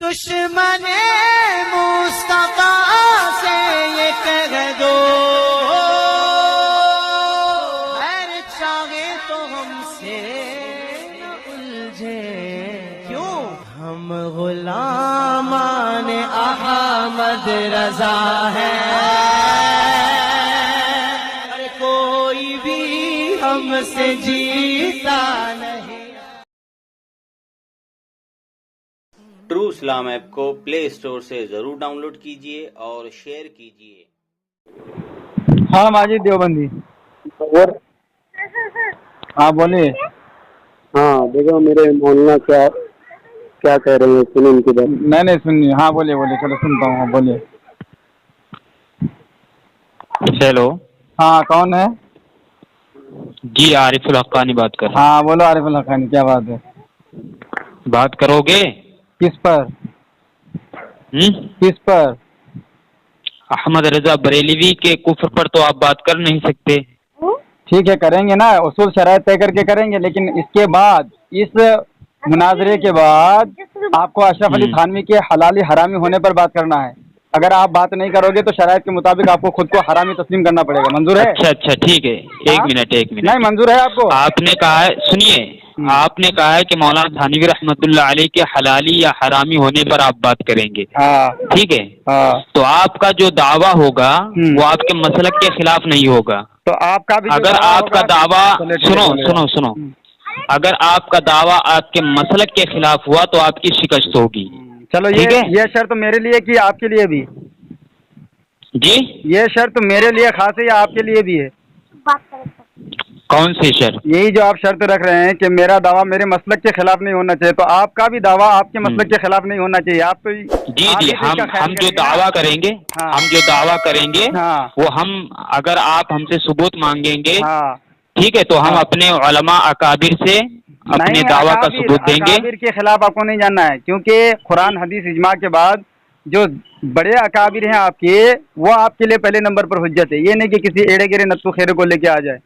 دشمن مصطفیٰ سے یہ کہہ دو خیر چاہے تو ہم سے نہ الجھے، کیوں ہم غلامان احمد رضا ہیں، اور کوئی بھی ہم سے جیتا نہیں۔ ٹرو اسلام ایپ کو پلے اسٹور سے ضرور ڈاؤن لوڈ کیجیے اور شیئر کیجیے۔ ہاں ماجد دیوبندی، ہاں بولیے۔ ہاں دیکھو میرے مولانا کیا کہہ رہے ہیں، سنیں ان کی بات۔ نہیں سنیے، ہاں بولیے چلو سنتا ہوں، بولیے۔ ہیلو، ہاں کون ہے؟ جی عارف الحقانی بات کر رہا ہاں بولو عارف الحقانی، کیا بات ہے؟ ہوں۔ بات کرو گے؟ کس پر؟ کس پر؟ احمد رضا بریلوی کے کفر پر تو آپ بات کر نہیں سکتے۔ ٹھیک ہے کریں گے نا، اصول شرائط طے کر کے کریں گے، لیکن اس کے بعد، اس مناظرے کے بعد آپ کو اشرف علی تھانوی کے حلالی حرامی ہونے پر بات کرنا ہے۔ اگر آپ بات نہیں کرو گے تو شرائط کے مطابق آپ کو خود کو حرامی تسلیم کرنا پڑے گا۔ منظور ہے؟ اچھا ٹھیک ہے، ایک منٹ نہیں منظور ہے آپ کو؟ آپ نے کہا ہے، سنیے، آپ نے کہا ہے کہ مولانا تھانوی رحمۃ اللہ علیہ کے حلالی یا حرامی ہونے پر آپ بات کریں گے، ٹھیک ہے؟ تو آپ کا جو دعویٰ ہوگا وہ آپ کے مسلک کے خلاف نہیں ہوگا۔ تو آپ کا بھی اگر آپ کا دعویٰ سنو اگر آپ کا دعویٰ آپ کے مسلک کے خلاف ہوا تو آپ کی شکست ہوگی۔ چلو یہ شرط میرے لیے کہ آپ کے لیے بھی؟ جی یہ شرط میرے لیے خاص ہے یا آپ کے لیے بھی ہے؟ کون سی شرط؟ یہی جو آپ شرط رکھ رہے ہیں کہ میرا دعویٰ میرے مسلک کے خلاف نہیں ہونا چاہیے، تو آپ کا بھی دعویٰ آپ کے مسلک کے خلاف نہیں ہونا چاہیے۔ آپ تو جی ہم جو دعویٰ کریں گے، وہ ہم اگر آپ ہم سے ثبوت مانگیں گے، ٹھیک ہے، تو ہم اپنے علماء اکابر سے اپنے دعویٰ کا ثبوت دیں گے۔ اکابر کے خلاف آپ کو نہیں جاننا ہے، کیونکہ قرآن حدیث اجماع کے بعد جو بڑے اکابر ہیں آپ کے، وہ آپ کے لیے پہلے نمبر پر حجت ہے۔ یہ نہیں کہ کسی ایڑے گرے نتو خیرے کو لے کے آ جائے۔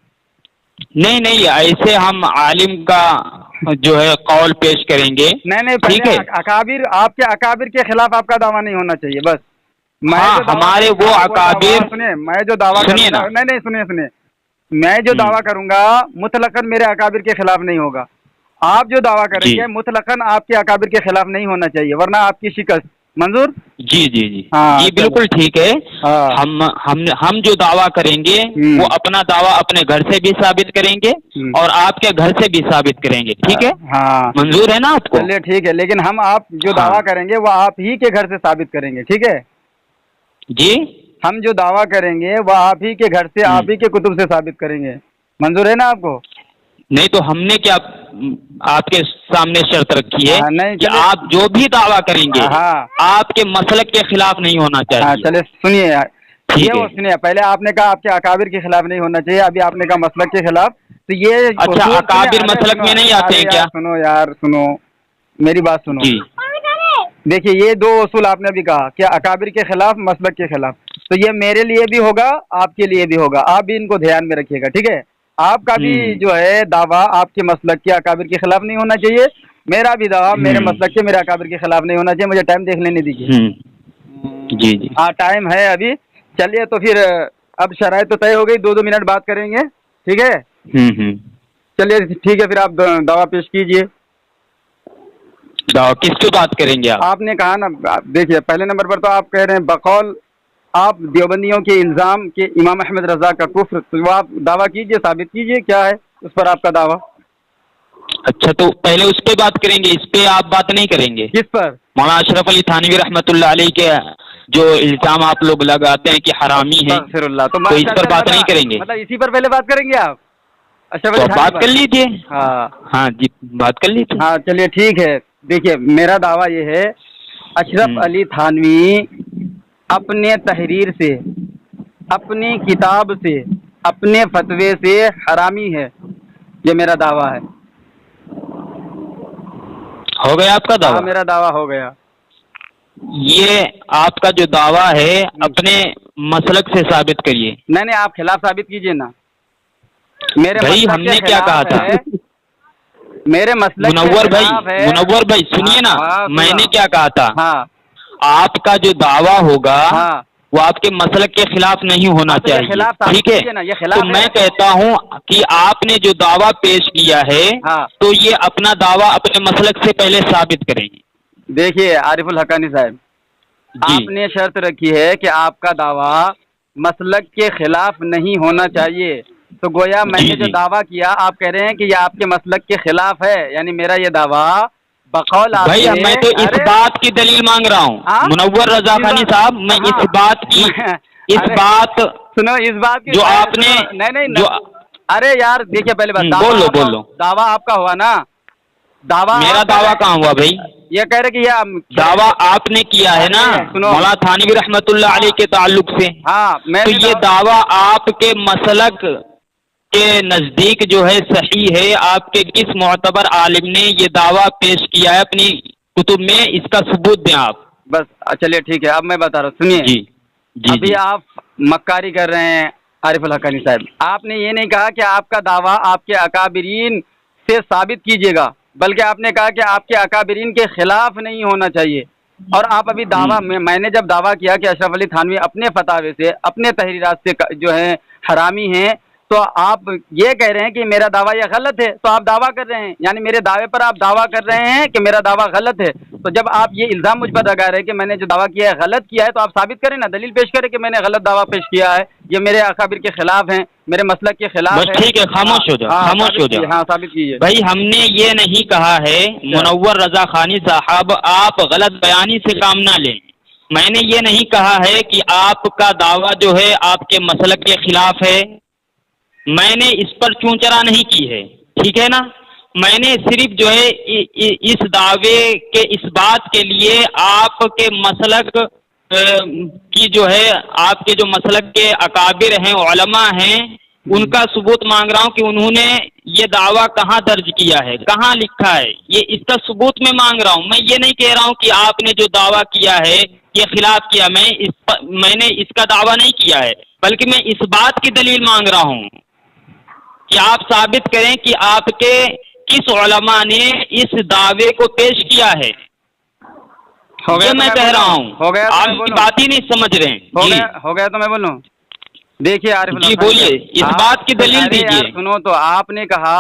نہیں ایسے ہم عالم کا جو ہے قول پیش کریں گے۔ نہیں ٹھیک ہے، اکابر، آپ کے اکابر کے خلاف آپ کا دعویٰ نہیں ہونا چاہیے بس۔ ہمارے وہ اکابر، میں جو دعویٰ سنیے نا، سنیے میں جو دعویٰ کروں گا مطلقاً میرے اکابر کے خلاف نہیں ہوگا۔ آپ جو دعویٰ کریں گے مطلقاً آپ کے اکابر کے خلاف نہیں ہونا چاہیے، ورنہ آپ کی شکست۔ منظور؟ جی بالکل ٹھیک ہے۔ ہم جو دعویٰ کریں گے وہ اپنا دعویٰ اپنے گھر سے بھی ثابت کریں گے اور آپ کے گھر سے بھی ثابت کریں گے، ٹھیک ہے؟ منظور ہے نا آپ کو؟ چلیے ٹھیک ہے، لیکن ہم آپ جو دعویٰ کریں گے وہ آپ ہی کے گھر سے ثابت کریں گے، ٹھیک ہے؟ جی ہم جو دعویٰ کریں گے وہ آپ ہی کے گھر سے، آپ ہی کے کتب سے ثابت کریں گے۔ منظور ہے نا آپ کو؟ نہیں تو ہم نے کیا آپ کے سامنے شرط رکھی ہے کہ آپ جو بھی دعویٰ کریں گے آپ کے مسلک کے خلاف نہیں ہونا چاہیے۔ چلے سنیے، پہلے آپ نے کہا آپ کے اکابر کے خلاف نہیں ہونا چاہیے، ابھی آپ نے کہا مسلک کے خلاف، تو یہ اچھا اکابر مسلک میں نہیں آتے ہیں کیا؟ سنو میری بات سنو۔ دیکھیے یہ دو اصول آپ نے ابھی کہا کہ اکابر کے خلاف، مسلک کے خلاف، تو یہ میرے لیے بھی ہوگا، آپ کے لیے بھی ہوگا۔ آپ بھی ان کو دھیان میں رکھیے گا، ٹھیک ہے؟ آپ کا بھی جو ہے دعویٰ آپ کے مسلک کے اکابر کے خلاف نہیں ہونا چاہیے، میرا بھی دعویٰ میرے مسلک کے، میرے اکابر کے خلاف نہیں ہونا چاہیے۔ مجھے ٹائم دیکھ لینے دیجیے۔ جی ہاں ٹائم ہے ابھی۔ چلیے تو پھر اب شرائط تو طے ہو گئی، 2 منٹ بات کریں گے، ٹھیک ہے؟ چلیے ٹھیک ہے، پھر آپ دعویٰ پیش کیجیے۔ کس کی بات کریں گے آپ نے کہا نا، دیکھیے پہلے نمبر پر تو آپ کہہ رہے ہیں بقول آپ دیوبندیوں کے الزام کہ امام احمد رضا کا کفر، تو آپ دعویٰ کیجیے، ثابت کیجیے کیا ہے اس پر آپ کا دعویٰ۔ اچھا تو پہلے اس پہ بات کریں گے، اس پہ آپ بات نہیں کریں گے؟ کس پر؟ مولانا اشرف علی تھانوی رحمۃ اللہ علیہ کے جو الزام آپ لوگ لگاتے ہیں کہ حرامی ہیں، تو اس پر بات نہیں کریں گے؟ مطلب اسی پر پہلے بات کریں گے آپ؟ اشرف علی بات کر لیجیے۔ ہاں جی بات کر لیجیے۔ ہاں چلیے ٹھیک ہے۔ دیکھیے میرا دعویٰ یہ ہے، اشرف علی تھانوی اپنے تحریر سے، اپنی کتاب سے، اپنے فتوے سے حرامی ہے، یہ میرا دعویٰ ہے۔ ہو گیا آپ کا دعویٰ؟ میرا دعویٰ ہو گیا۔ یہ آپ کا جو دعویٰ ہے اپنے مسلک سے ثابت کریے۔ نہیں آپ خلاف ثابت کیجیے نا۔ میرے بھائی ہم نے کیا کہا تھا؟ میرے مسلک منور بھائی سنیے نا، میں نے کیا کہا تھا؟ ہاں آپ کا جو دعویٰ ہوگا وہ آپ کے مسلک کے خلاف نہیں ہونا چاہیے، ٹھیک ہے؟ تو میں کہتا ہوں کہ آپ نے جو دعویٰ پیش کیا ہے تو یہ اپنا دعویٰ اپنے مسلک سے پہلے ثابت کریں گے۔ دیکھیے عارف الحقانی صاحب، آپ نے شرط رکھی ہے کہ آپ کا دعویٰ مسلک کے خلاف نہیں ہونا چاہیے، تو گویا میں نے جو دعویٰ کیا آپ کہہ رہے ہیں کہ یہ آپ کے مسلک کے خلاف ہے، یعنی میرا یہ دعویٰ بقول آپ بھائی میں تو اس بات کی دلیل مانگ رہا ہوں منور رضا خانی صاحب، میں اس بات کی سنو، اس بات کی جو آپ نے نہیں ارے یار دیکھیے پہلے بات بولو دعویٰ آپ کا ہوا نا، دعویٰ میرا دعویٰ کہاں ہوا بھائی؟ یہ کہہ رہے کہ یہ دعویٰ آپ نے کیا ہے نا مولانا تھانوی رحمت اللہ علیہ کے تعلق سے، تو یہ دعویٰ آپ کے مسلک کے نزدیک جو ہے صحیح ہے؟ آپ کے کس معتبر عالم نے یہ دعویٰ پیش کیا ہے اپنی کتب میں؟ اس کا ثبوت دیں آپ۔ بس چلیے ٹھیک ہے، اب میں بتا رہا ہوں، سنیے جی ابھی آپ مکاری کر رہے ہیں عارف الحقانی صاحب، آپ نے یہ نہیں کہا کہ آپ کا دعویٰ آپ کے اکابرین سے ثابت کیجیے گا، بلکہ آپ نے کہا کہ آپ کے اکابرین کے خلاف نہیں ہونا چاہیے، اور آپ ابھی دعویٰ میں نے جب دعویٰ کیا کہ اشرف علی تھانوی اپنے فتاوی سے اپنے تحریرات سے جو ہے حرامی ہیں، تو آپ یہ کہہ رہے ہیں کہ میرا دعویٰ یہ غلط ہے، تو آپ دعویٰ کر رہے ہیں، یعنی میرے دعوے پر آپ دعویٰ کر رہے ہیں کہ میرا دعویٰ غلط ہے، تو جب آپ یہ الزام مجھ پر لگا رہے ہیں کہ میں نے جو دعویٰ کیا ہے غلط کیا ہے، تو آپ ثابت کریں نا، دلیل پیش کریں کہ میں نے غلط دعویٰ پیش کیا ہے، یہ میرے اکابر کے خلاف ہیں، میرے مسلک کے خلاف ہے۔ بس ٹھیک ہے، خاموش ہو جاؤ، خاموش ہو جاؤ۔ ہاں ثابت کیجیے بھائی ہم نے یہ نہیں کہا ہے منور رضا خانی صاحب آپ غلط بیانی سے کام نہ لیں، میں نے یہ نہیں کہا ہے کہ آپ کا دعویٰ جو ہے آپ کے مسلک کے خلاف ہے، میں نے اس پر چونچرا نہیں کی ہے، ٹھیک ہے نا؟ میں نے صرف جو ہے اس دعوے کے اس بات کے لیے آپ کے مسلک کی جو ہے آپ کے جو مسلک کے اکابر ہیں، علماء ہیں، ان کا ثبوت مانگ رہا ہوں کہ انہوں نے یہ دعویٰ کہاں درج کیا ہے، کہاں لکھا ہے، یہ اس کا ثبوت میں مانگ رہا ہوں۔ میں یہ نہیں کہہ رہا ہوں کہ آپ نے جو دعویٰ کیا ہے یہ خلاف کیا، میں نے اس کا دعویٰ نہیں کیا ہے، بلکہ میں اس بات کی دلیل مانگ رہا ہوں کہ آپ ثابت کریں کہ آپ کے کس علماء نے اس دعوے کو پیش کیا ہے۔ یہ میں کہہ رہا ہوں، آپ کی بات ہی نہیں سمجھ رہے ہیں۔ ہو گیا تو میں بولوں، دیکھیے عارف جی بولیے، اس بات کی دلیل دیجیے۔ سنو، تو آپ نے کہا،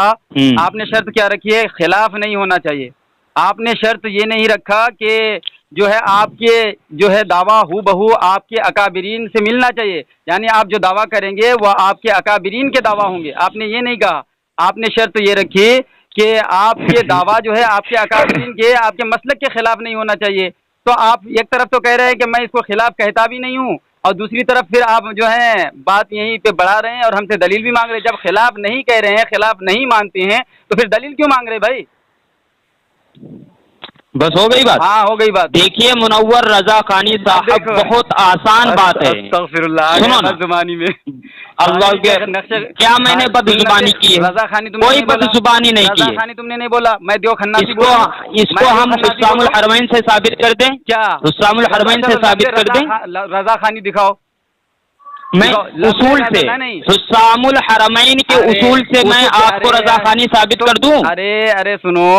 آپ نے شرط کیا رکھی ہے؟ خلاف نہیں ہونا چاہیے۔ آپ نے شرط یہ نہیں رکھا کہ جو ہے آپ کے جو ہے دعویٰ ہو بہو آپ کے اکابرین سے ملنا چاہیے، یعنی آپ جو دعویٰ کریں گے وہ آپ کے اکابرین کے دعویٰ ہوں گے، آپ نے یہ نہیں کہا۔ آپ نے شرط یہ رکھی کہ آپ کے دعویٰ جو ہے آپ کے اکابرین کے، آپ کے مسلک کے خلاف نہیں ہونا چاہیے۔ تو آپ ایک طرف تو کہہ رہے ہیں کہ میں اس کو خلاف کہتا بھی نہیں ہوں، اور دوسری طرف پھر آپ جو ہے بات یہیں پہ بڑھا رہے ہیں اور ہم سے دلیل بھی مانگ رہے ہیں۔ جب خلاف نہیں کہہ رہے ہیں، خلاف نہیں مانتے ہیں، تو پھر دلیل کیوں مانگ رہے بھائی؟ بس ہو گئی بات؟ ہاں ہو گئی بات۔ دیکھیے منور رضا خانی صاحب بہت آسان بات ہے، استغفر اللہ، سنو نا، زبانی میں اللہ کیا میں نے بد زبانی کی ہے؟ رضا خانی تم کوئی بد زبانی نہیں کی رضا ہے۔ خانی تم نے نہیں بولا، میں دیو خناسی اس کو ہم حسام الحرمین سے ثابت کر دیں؟ کیا حسام الحرمین سے ثابت کر دیں؟ رضا خانی دکھاؤ، میں اصول سے حسام الحرمین کے اصول سے میں آپ کو رضا خانی ثابت کر دوں؟ ارے سنو،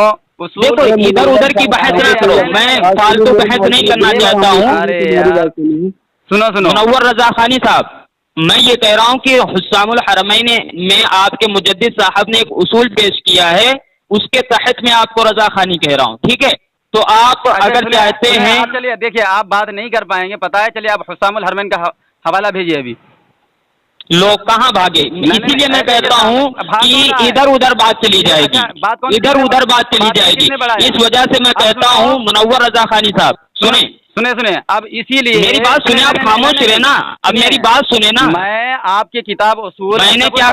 دیکھو ادھر ادھر کی بحث نہ کرو، میں فالتو بحث نہیں کرنا چاہتا ہوں۔ سنو منور رضا خانی صاحب، میں یہ کہہ رہا ہوں کہ حسام الحرمین میں آپ کے مجدد صاحب نے ایک اصول پیش کیا ہے، اس کے تحت میں آپ کو رضا خانی کہہ رہا ہوں، ٹھیک ہے؟ تو آپ اگر چاہتے ہیں، چلیے دیکھیے آپ بات نہیں کر پائیں گے، پتا ہے، چلیے آپ حسام الحرمین کا حوالہ بھیجیے ابھی۔ لوگ کہاں بھاگے؟ اسی لیے میں کہتا ہوں کہ ادھر ادھر بات چلی جائے گی، ادھر ادھر بات چلی جائے گی، اس وجہ سے میں کہتا ہوں منور رضا خانی صاحب سنیں، اب اسی لیے میری بات سنیں، آپ خاموش رہے نا، اب میری بات سنیں نا۔ میں آپ کی کتاب اصول، میں نے کیا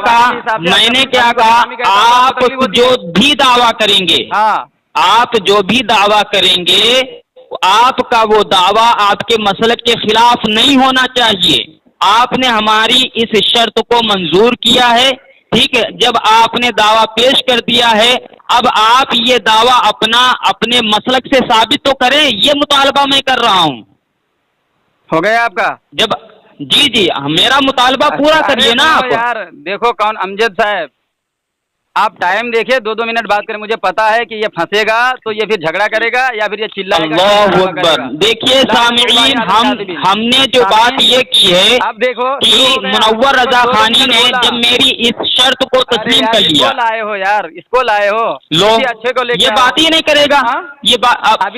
کہا، آپ جو بھی دعویٰ کریں گے، آپ جو بھی دعویٰ کریں گے، آپ کا وہ دعویٰ آپ کے مسلک کے خلاف نہیں ہونا چاہیے۔ آپ نے ہماری اس شرط کو منظور کیا ہے، ٹھیک ہے؟ جب آپ نے دعویٰ پیش کر دیا ہے، اب آپ یہ دعویٰ اپنے مسلک سے ثابت تو کریں، یہ مطالبہ میں کر رہا ہوں۔ ہو گیا آپ کا؟ جی میرا مطالبہ پورا کریے نا آپ۔ یار دیکھو کون، امجد صاحب آپ ٹائم دیکھیں، 2 منٹ بات کریں. مجھے پتا ہے کہ یہ پھنسے گا تو یہ پھر جھگڑا کرے گا یا پھر یہ چلائے گا. اللہ اکبر. دیکھیے سامعین، ہم نے جو بات یہ کی ہے اب دیکھو کہ منور رضا خانی نے جب میری اس شرط کو تسلیم کر لیا. اس کو لائے ہو یار، اس کو لائے ہو لو، اچھے کو لے کے یہ بات ہی نہیں کرے گا. یہ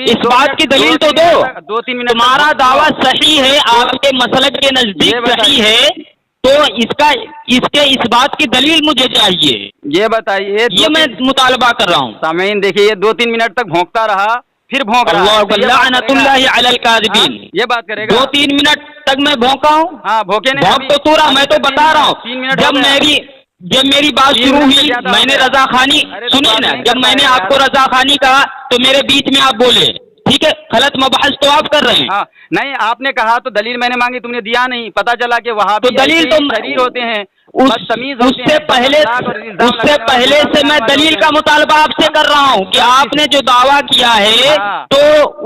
اس بات کی دلیل تو دو. 2-3 منٹ تمہارا دعویٰ صحیح ہے، آپ کے مسلک کے نزدیک صحیح ہے، تو اس بات کی دلیل مجھے چاہیے. یہ بتائیے، یہ میں مطالبہ کر رہا ہوں. سامعین دیکھیے، یہ 2-3 منٹ تک بھونکتا رہا، پھر بھونک رہا. اللہ لعنت اللہ علی الکاذبین. یہ بات کرے گا. 2-3 منٹ تک میں بھونکا ہوں. ہاں بھوکے نہیں. بھونک تو تو رہا، میں تو بتا رہا ہوں. جب میری بات شروع ہوئی، میں نے رضا خانی سنی نا، جب میں نے آپ کو رضا خانی کہا تو میرے بیچ میں آپ بولے. ٹھیک ہے، غلط مباحث تو آپ کر رہے ہیں. ہاں نہیں، آپ نے کہا تو دلیل میں نے مانگی، تم نے دیا نہیں. پتا چلا کہ وہاں تو دلیل تو شریر ہوتے ہیں، اس سے پہلے سے میں دلیل کا مطالبہ آپ سے کر رہا ہوں کہ آپ نے جو دعویٰ کیا ہے تو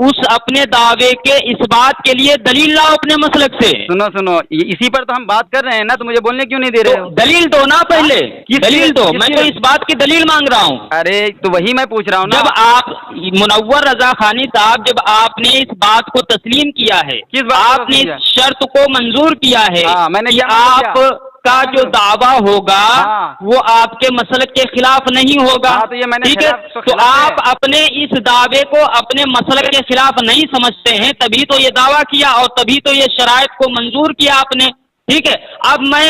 اس اپنے دعوے کے اس بات کے لیے دلیل لاؤ اپنے مسلک سے. سنو اسی پر تو ہم بات کر رہے ہیں نا، تو مجھے بولنے کیوں نہیں دے رہے ہو؟ دلیل دو نا پہلے. دلیل دو. میں تو اس بات کی دلیل مانگ رہا ہوں. ارے تو وہی میں پوچھ رہا ہوں نا. جب آپ منور رضا خانی صاحب، جب آپ نے اس بات کو تسلیم کیا ہے، آپ نے اس شرط کو منظور کیا ہے کہ آپ کا جو دعویٰ ہوگا وہ آپ کے مسلک کے خلاف نہیں ہوگا. ٹھیک ہے، تو آپ اپنے اس دعوے کو اپنے مسلک کے خلاف نہیں سمجھتے ہیں، تبھی تو یہ دعویٰ کیا اور تبھی تو یہ شرائط کو منظور کیا آپ نے. ٹھیک ہے، اب میں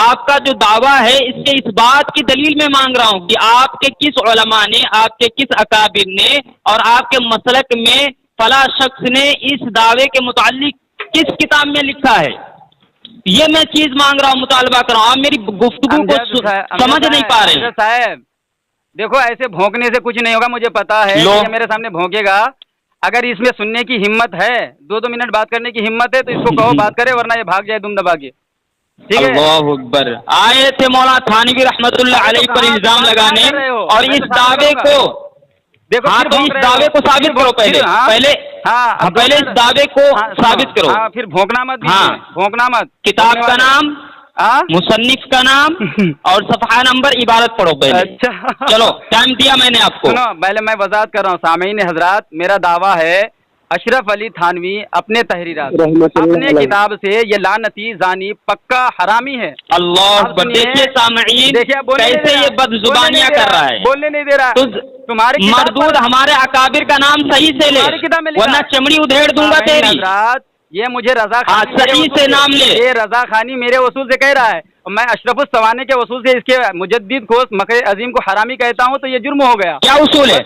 آپ کا جو دعویٰ ہے اس کے اس بات کی دلیل میں مانگ رہا ہوں کہ آپ کے کس علماء نے، آپ کے کس اکابر نے اور آپ کے مسلک میں فلاں شخص نے اس دعوے کے متعلق کس کتاب میں لکھا ہے. یہ میں چیز مانگ رہا ہوں، مطالبہ کر رہا ہوں. آپ میری گفتگو کو سمجھ نہیں پا رہے ہیں. صاحب دیکھو، ایسے بھونکنے سے کچھ نہیں ہوگا. مجھے پتا ہے کہ میرے سامنے بھونکے گا. اگر اس میں سننے کی ہمت ہے، 2 منٹ بات کرنے کی ہمت ہے، تو اس کو کہو بات کرے، ورنہ یہ بھاگ جائے دم دبا کے. ٹھیک ہے. اللہ اکبر. آئے تھے مولانا تھانوی رحمت اللہ علیہ پر الزام لگانے اور اس دعوے کو دیکھو. ہاں تو اس دعوے کو ثابت کرو پہلے اس دعوے کو ثابت کرو. پھر بھونکنا مت. بھونکنا مت. کتاب کا نام، مصنف کا نام اور صفحہ نمبر عبارت پڑھو پہلے. اچھا چلو، ٹائم دیا میں نے آپ کو. پہلے میں وضاحت کر رہا ہوں. سامعین حضرات، میرا دعویٰ ہے اشرف علی تھانوی اپنے تحریرات اپنے کتاب سے یہ لعنتی زانی پکا حرامی ہے. اللہ اکبر. دیکھیے سامعین کیسے یہ بد زبانیاں کر رہا ہے. بولنے نہیں دے رہا. تمہاری مردود ہمارے اکابر کا نام صحیح سے لے، ورنہ چمڑی ادھیڑ دوں گا تیری. یہ مجھے رضا خانی صحیح سے نام لے. یہ رضا خانی میرے اصول سے کہہ رہا ہے، میں اشرف السوانے کے اصول سے اس کے مجدد کو مکر عظیم کو حرامی کہتا ہوں، تو یہ جرم ہو گیا. کیا اصول ہے؟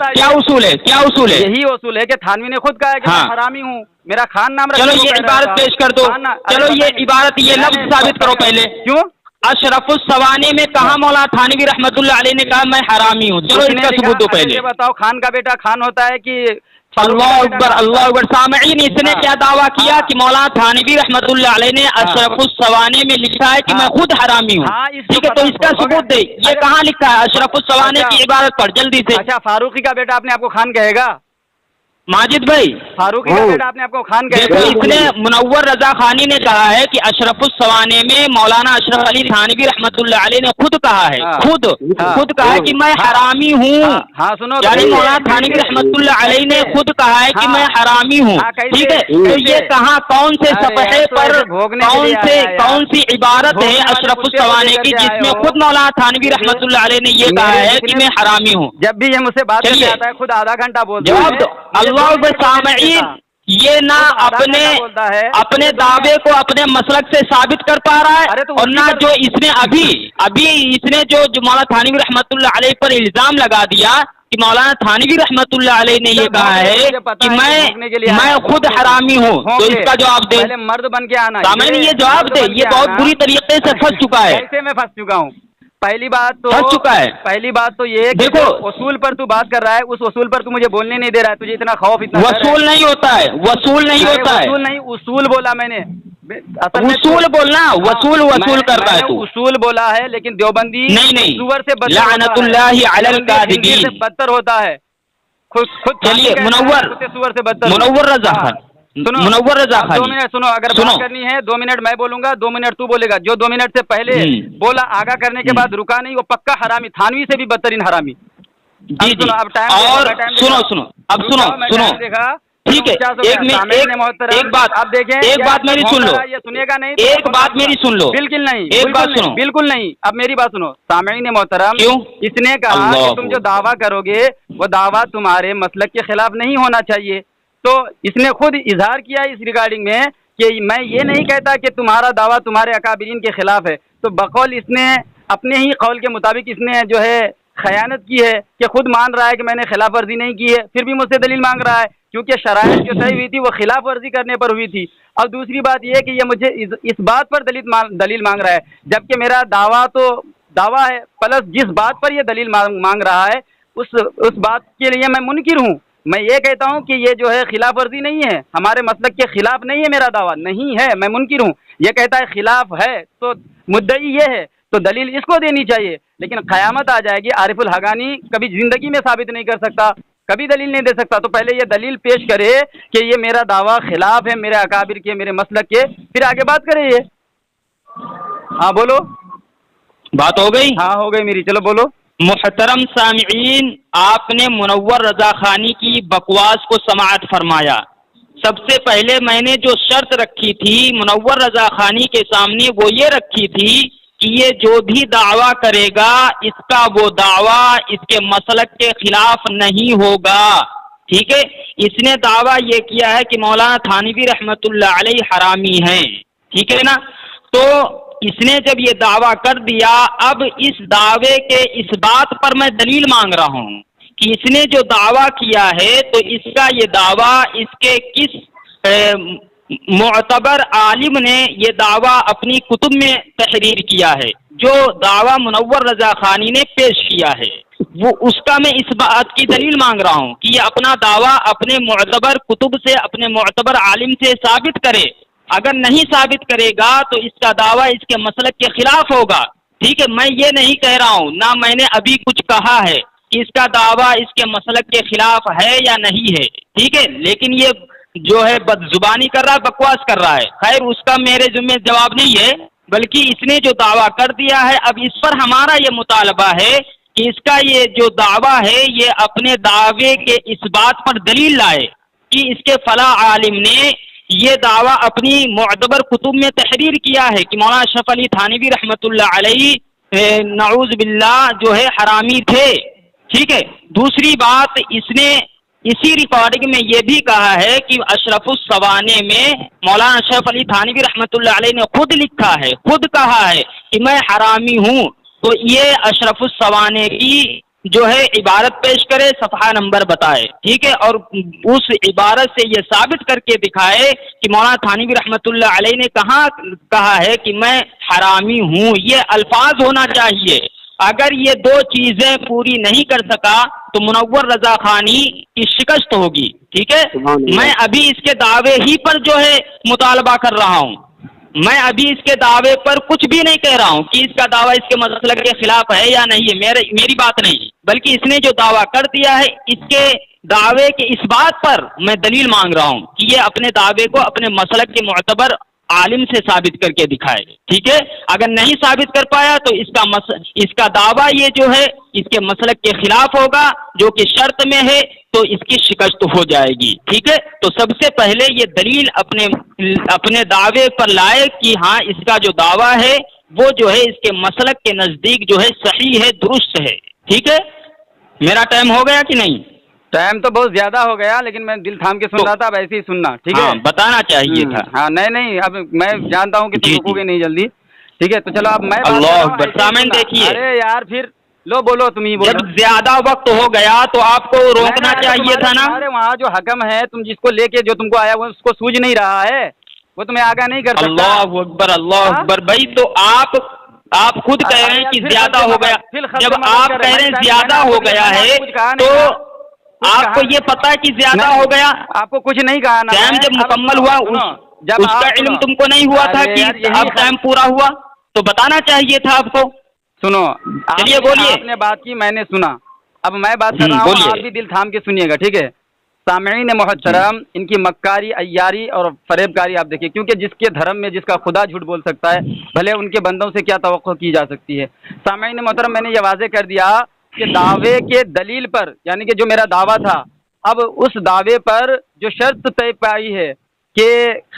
یہی اصول ہے کہ تھانوی نے خود کہا ہے کہ میں حرامی ہوں، میرا خان نام. چلو یہ عبارت پیش کر دو. چلو یہ عبارت، یہ لفظ ثابت کرو پہلے. کیوں؟ اشرف السوانے میں کہاں مولانا تھانوی رحمت اللہ علیہ نے کہا میں حرامی ہوں؟ چلو اس کا ثبوت دو پہلے. بتاؤ، خان کا بیٹا خان ہوتا ہے کہ اللہ اکبر. اللہ اکبر. سامعین، اس نے کیا دعویٰ کیا کہ مولانا تھانوی رحمت اللہ علیہ نے اشرف السوانے میں لکھا ہے کہ میں خود حرامی ہوں. ٹھیک ہے، تو اس کا ثبوت دے. یہ کہاں لکھا ہے؟ اشرف السوانے کی عبارت پڑھ جلدی سے. اچھا، فاروقی کا بیٹا اپنے آپ کو خان کہے گا؟ ماجد بھائی، فاروقی کا بیٹا اپنے آپ کو خان کہے گا؟ اس نے منور رضا خانی نے کہا ہے کہ اشرف السوانے میں مولانا اشرف علی تھانوی رحمت اللہ علیہ نے خود کہا ہے، خود کہا ہے کہ میں حرامی ہوں. سنو، یعنی مولانا تھانوی رحمت اللہ علیہ نے خود کہا ہے کہ میں حرامی ہوں. ٹھیک ہے، تو یہ کہاں، کون سے صفحے پر، کون سی عبارت ہے اشرف السوانے کی جس میں خود مولانا تھانوی رحمت اللہ علیہ نے یہ کہا ہے کہ میں حرامی ہوں؟ جب بھی یہ مجھ سے بات کرنے آتا ہے خود آدھا گھنٹہ بولتا ہے. جواب دو. اللہ سامعین، یہ نہ اپنے دعوے کو اپنے مسلک سے ثابت کر پا رہا ہے، اور نہ جو اس نے ابھی اس نے جو مولانا تھانوی رحمت اللہ علیہ پر الزام لگا دیا کہ مولانا تھانوی رحمت اللہ علیہ نے یہ کہا ہے کہ میں خود حرامی ہوں. تو اس کا جواب دے. مرد بن کے آنا. سامعین یہ جواب دے. یہ بہت بری طریقے سے پھنس چکا ہے. ایسے میں پھنس چکا ہوں. پہلی بات تو یہ دیکھو، اصول پر تو بات کر رہا ہے، اس اصول پر تو مجھے بولنے نہیں دے رہا ہے. تجھے اتنا خوف، اتنا وصول نہیں ہوتا ہے. اصول بولا میں نے. اصول بولنا، وصول کرتا ہے تو. اصول بولا ہے، لیکن دیوبندی نہیں سور سے لعنت اللہ علی الکاذبین بدتر ہوتا ہے. خود چلیے، منور رضا خان، منور رضا خانی 2 منٹ سنو، اگر بات کرنی ہے 2 منٹ میں بولوں گا، 2 منٹ تو بولے گا. جو 2 منٹ سے پہلے بولا آگاہ کرنے کے بعد رکا نہیں، وہ پکا حرامی، تھانوی سے بھی بدترین حرامی. جی جی. اور سنو اب سنو دیکھا ٹھیک ہے، ایک بات آپ دیکھیں، ایک بات میری سن لو، یہ سنے گا نہیں، ایک بات میری سن لو، بالکل نہیں، ایک بات سنو، بالکل نہیں. اب میری بات سنو سامعین محترم، کیوں؟ اس نے کہا کہ تم جو دعویٰ کرو گے وہ دعویٰ تمہارے مسلک کے خلاف نہیں ہونا چاہیے. تو اس نے خود اظہار کیا اس ریگارڈنگ میں کہ میں یہ نہیں کہتا کہ تمہارا دعویٰ تمہارے اکابرین کے خلاف ہے. تو بقول اس نے اپنے ہی قول کے مطابق اس نے جو ہے خیانت کی ہے کہ خود مان رہا ہے کہ میں نے خلاف ورزی نہیں کی ہے، پھر بھی مجھ سے دلیل مانگ رہا ہے کیونکہ شرائط جو طے ہوئی تھی وہ خلاف ورزی کرنے پر ہوئی تھی. اور دوسری بات یہ کہ یہ مجھے اس بات پر دلیل مانگ رہا ہے، جبکہ میرا دعویٰ تو دعویٰ ہے، پلس جس بات پر یہ دلیل مانگ رہا ہے اس بات کے لیے میں منکر ہوں. میں یہ کہتا ہوں کہ یہ جو ہے خلاف ورزی نہیں ہے، ہمارے مسلک کے خلاف نہیں ہے، میرا دعویٰ نہیں ہے، میں منکر ہوں. یہ کہتا ہے خلاف ہے تو مدعی یہ ہے تو دلیل اس کو دینی چاہیے. لیکن قیامت آ جائے گی، عارف الحقانی کبھی زندگی میں ثابت نہیں کر سکتا، کبھی دلیل نہیں دے سکتا. تو پہلے یہ دلیل پیش کرے کہ یہ میرا دعویٰ خلاف ہے میرے اکابر کے، میرے مسلک کے، پھر آگے بات کرے. یہ ہاں بولو، بات ہو گئی؟ ہاں ہو گئی میری، چلو بولو. محترم سامعین، آپ نے منور رضا خانی کی بکواس کو سماعت فرمایا. سب سے پہلے میں نے جو شرط رکھی تھی منور رضا خانی کے سامنے وہ یہ رکھی تھی کہ یہ جو بھی دعویٰ کرے گا اس کا وہ دعویٰ اس کے مسلک کے خلاف نہیں ہوگا. ٹھیک ہے، اس نے دعویٰ یہ کیا ہے کہ مولانا تھانوی رحمت اللہ علیہ حرامی ہیں. ٹھیک ہے نا؟ تو اس نے جب یہ دعویٰ کر دیا، اب اس دعوے کے اس بات پر میں دلیل مانگ رہا ہوں کہ اس نے جو دعویٰ کیا ہے تو اس کا یہ دعویٰ اس کے کس معتبر عالم نے یہ دعویٰ اپنی کتب میں تحریر کیا ہے. جو دعویٰ منور رضا خانی نے پیش کیا ہے وہ اس کا میں اس بات کی دلیل مانگ رہا ہوں کہ یہ اپنا دعویٰ اپنے معتبر کتب سے، اپنے معتبر عالم سے ثابت کرے. اگر نہیں ثابت کرے گا تو اس کا دعویٰ اس کے مسلک کے خلاف ہوگا. ٹھیک ہے، میں یہ نہیں کہہ رہا ہوں، نہ میں نے ابھی کچھ کہا ہے کہ اس کا دعویٰ اس کے مسلک کے خلاف ہے یا نہیں ہے. ٹھیک ہے، لیکن یہ جو ہے بد زبانی کر رہا ہے، بکواس کر رہا ہے. خیر، اس کا میرے ذمہ جواب نہیں ہے، بلکہ اس نے جو دعویٰ کر دیا ہے اب اس پر ہمارا یہ مطالبہ ہے کہ اس کا یہ جو دعویٰ ہے یہ اپنے دعوے کے اس بات پر دلیل لائے کہ اس کے فلاں عالم نے یہ دعویٰ اپنی معتبر کتب میں تحریر کیا ہے کہ مولانا اشرف علی تھانوی رحمۃ اللہ علیہ نعوذ باللہ جو ہے حرامی تھے. ٹھیک ہے، دوسری بات اس نے اسی ریکارڈنگ میں یہ بھی کہا ہے کہ اشرف السوانے میں مولانا اشرف علی تھانوی رحمۃ اللہ علیہ نے خود لکھا ہے، خود کہا ہے کہ میں حرامی ہوں. تو یہ اشرف السوانے کی جو ہے عبارت پیش کرے، صفحہ نمبر بتائے. ٹھیک ہے، اور اس عبارت سے یہ ثابت کر کے دکھائے کہ مولانا تھانوی رحمۃ اللہ علیہ نے کہاں کہا ہے کہ میں حرامی ہوں. یہ الفاظ ہونا چاہیے. اگر یہ دو چیزیں پوری نہیں کر سکا تو منور رضا خانی کی شکست ہوگی. ٹھیک ہے، میں ابھی اس کے دعوے ہی پر جو ہے مطالبہ کر رہا ہوں. میں ابھی اس کے دعوے پر کچھ بھی نہیں کہہ رہا ہوں کہ اس کا دعویٰ اس کے مسلک کے خلاف ہے یا نہیں ہے، میری بات نہیں، بلکہ اس نے جو دعویٰ کر دیا ہے اس کے دعوے کے اس بات پر میں دلیل مانگ رہا ہوں کہ یہ اپنے دعوے کو اپنے مسلک کے معتبر عالم سے ثابت کر کے دکھائے. ٹھیک ہے، اگر نہیں ثابت کر پایا تو اس کا دعویٰ یہ جو ہے اس کے مسلک کے خلاف ہوگا جو کہ شرط میں ہے، تو اس کی شکست ہو جائے گی. ٹھیک ہے، تو سب سے پہلے یہ دلیل اپنے دعوے پر لائے کہ ہاں اس کا جو دعویٰ ہے وہ جو ہے اس کے مسلک کے نزدیک جو ہے صحیح ہے، درست ہے. ٹھیک ہے، میرا ٹائم ہو گیا کہ نہیں؟ ٹائم تو بہت زیادہ ہو گیا، لیکن میں دل تھام کے سن رہا تھا، اب ایسے ہی سننا. ٹھیک ہے، بتانا چاہیے تھا. ہاں نہیں، اب میں جانتا ہوں کہ تم رکو گے نہیں جلدی. ٹھیک ہے، تو چلو اب میں اللہ اکبر. سامعین دیکھیے، ارے یار پھر لو بولو، تم ہی بولو. جب زیادہ وقت ہو گیا تو آپ کو روکنا چاہیے تھا نا. ارے وہاں جو حکم ہے، تم جس کو لے کے جو تم کو آیا وہ اس کو سوجھ نہیں رہا ہے، وہ تمہیں آگاہ نہیں کر سکتا. اللہ اکبر، اللہ اکبر. بھائی تو آپ خود کہہ رہے ہیں کہ زیادہ ہو گیا. جب آپ کہہ رہے ہیں زیادہ ہو گیا ہے تو آپ کو یہ پتا ہے کہ زیادہ ہو گیا. آپ کو کچھ نہیں کہا نا. ٹائم جب مکمل ہوا اس کا علم تم کو نہیں ہوا تھا کہ اب ٹائم پورا ہوا، تو بتانا چاہیے تھا آپ کو. سنو، چلیے بولیے. آپ نے بات کی، میں نے سنا، اب میں بات کر رہا ہوں، آپ بھی دل تھام کے سنیے گا. ٹھیک ہے، سامعین محترم، ان کی مکاری، عیاری اور فریب کاری آپ دیکھیں، کیونکہ جس کے دھرم میں جس کا خدا جھوٹ بول سکتا ہے، بھلے ان کے بندوں سے کیا توقع کی جا سکتی ہے۔ سامعین محترم، میں نے یہ واضح کر دیا کہ دعوے کے دلیل پر، یعنی کہ جو میرا دعویٰ تھا، اب اس دعوے پر جو شرط طے پائی ہے کہ